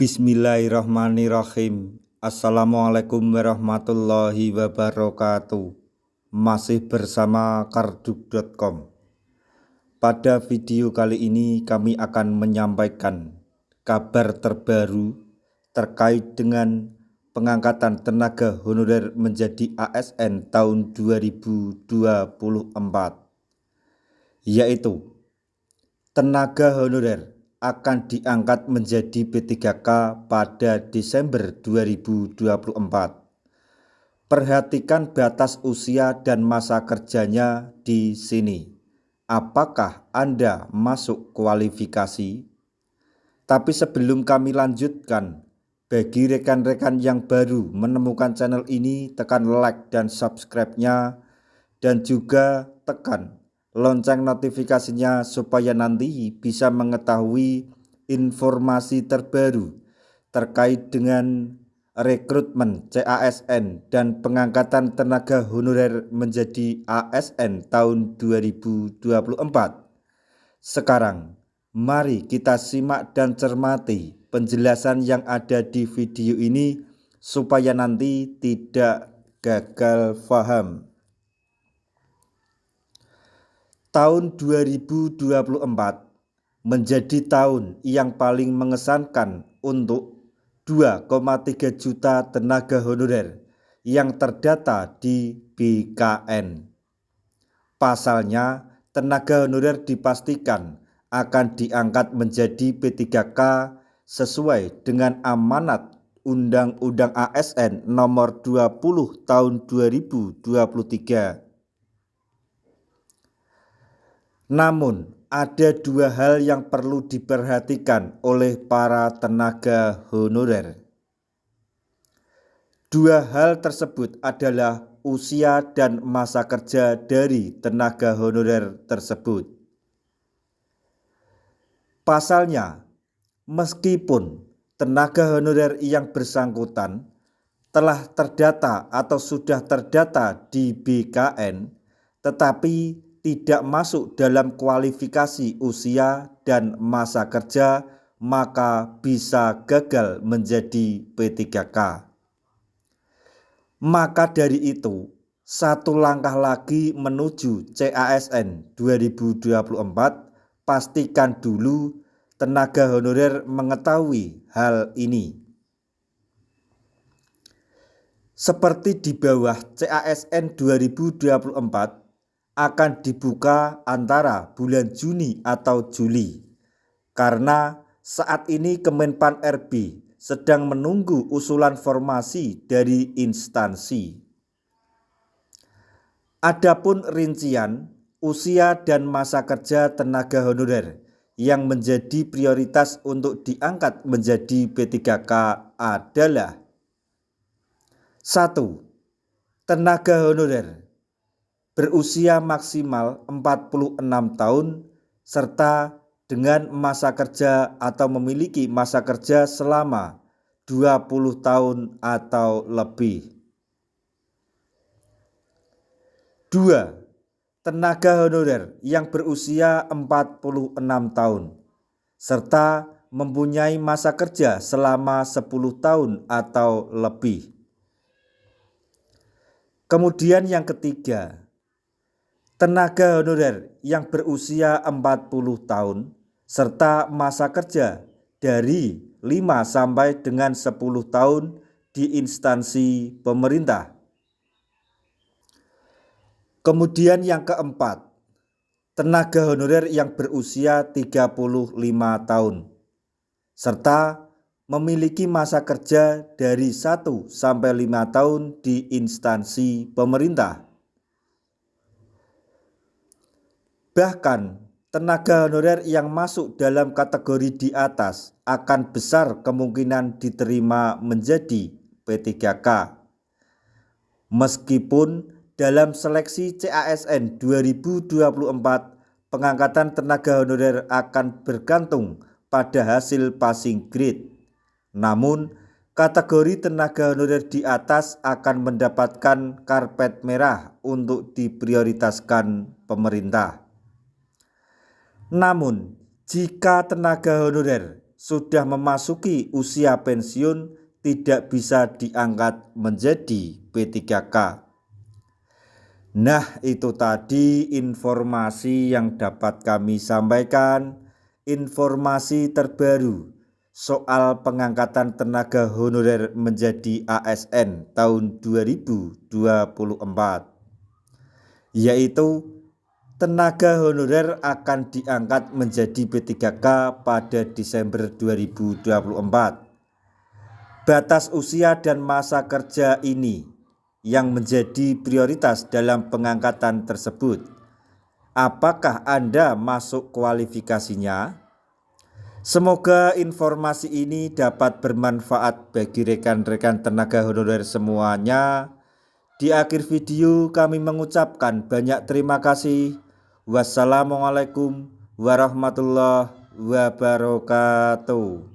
Bismillahirrahmanirrahim. Assalamualaikum warahmatullahi wabarakatuh. Masih bersama karduk.com. Pada video kali ini kami akan menyampaikan kabar terbaru terkait dengan pengangkatan tenaga honorer menjadi ASN tahun 2024, yaitu tenaga honorer akan diangkat menjadi P3K pada Desember 2024. Perhatikan batas usia dan masa kerjanya di sini. Apakah Anda masuk kualifikasi? Tapi sebelum kami lanjutkan, bagi rekan-rekan yang baru menemukan channel ini, tekan like dan subscribe-nya, dan juga tekan lonceng notifikasinya supaya nanti bisa mengetahui informasi terbaru terkait dengan rekrutmen CASN dan pengangkatan tenaga honorer menjadi ASN tahun 2024. Sekarang, mari kita simak dan cermati penjelasan yang ada di video ini supaya nanti tidak gagal paham. Tahun 2024 menjadi tahun yang paling mengesankan untuk 2,3 juta tenaga honorer yang terdata di BKN. Pasalnya, tenaga honorer dipastikan akan diangkat menjadi P3K sesuai dengan amanat Undang-Undang ASN Nomor 20 Tahun 2023. Namun, ada dua hal yang perlu diperhatikan oleh para tenaga honorer. Dua hal tersebut adalah usia dan masa kerja dari tenaga honorer tersebut. Pasalnya, meskipun tenaga honorer yang bersangkutan telah terdata atau sudah terdata di BKN, tetapi tidak masuk dalam kualifikasi usia dan masa kerja, maka bisa gagal menjadi P3K. Maka dari itu, satu langkah lagi menuju CASN 2024, pastikan dulu tenaga honorer mengetahui hal ini. Seperti di bawah, CASN 2024 akan dibuka antara bulan Juni atau Juli, karena saat ini Kemenpan RB sedang menunggu usulan formasi dari instansi. Adapun rincian usia dan masa kerja tenaga honorer yang menjadi prioritas untuk diangkat menjadi P3K adalah: 1. Tenaga honorer berusia maksimal 46 tahun serta dengan masa kerja atau memiliki masa kerja selama 20 tahun atau lebih. 2. Tenaga honorer yang berusia 46 tahun serta mempunyai masa kerja selama 10 tahun atau lebih. Kemudian yang ketiga, tenaga honorer yang berusia 40 tahun serta masa kerja dari 5 sampai dengan 10 tahun di instansi pemerintah. Kemudian yang keempat, tenaga honorer yang berusia 35 tahun serta memiliki masa kerja dari 1 sampai 5 tahun di instansi pemerintah. Bahkan, tenaga honorer yang masuk dalam kategori di atas akan besar kemungkinan diterima menjadi P3K. Meskipun dalam seleksi CASN 2024, pengangkatan tenaga honorer akan bergantung pada hasil passing grade. Namun, kategori tenaga honorer di atas akan mendapatkan karpet merah untuk diprioritaskan pemerintah. Namun, jika tenaga honorer sudah memasuki usia pensiun tidak bisa diangkat menjadi P3K. Nah, itu tadi informasi yang dapat kami sampaikan, informasi terbaru soal pengangkatan tenaga honorer menjadi ASN tahun 2024, yaitu tenaga honorer akan diangkat menjadi P3K pada Desember 2024. Batas usia dan masa kerja ini yang menjadi prioritas dalam pengangkatan tersebut. Apakah Anda masuk kualifikasinya? Semoga informasi ini dapat bermanfaat bagi rekan-rekan tenaga honorer semuanya. Di akhir video kami mengucapkan banyak terima kasih. Wassalamualaikum warahmatullahi wabarakatuh.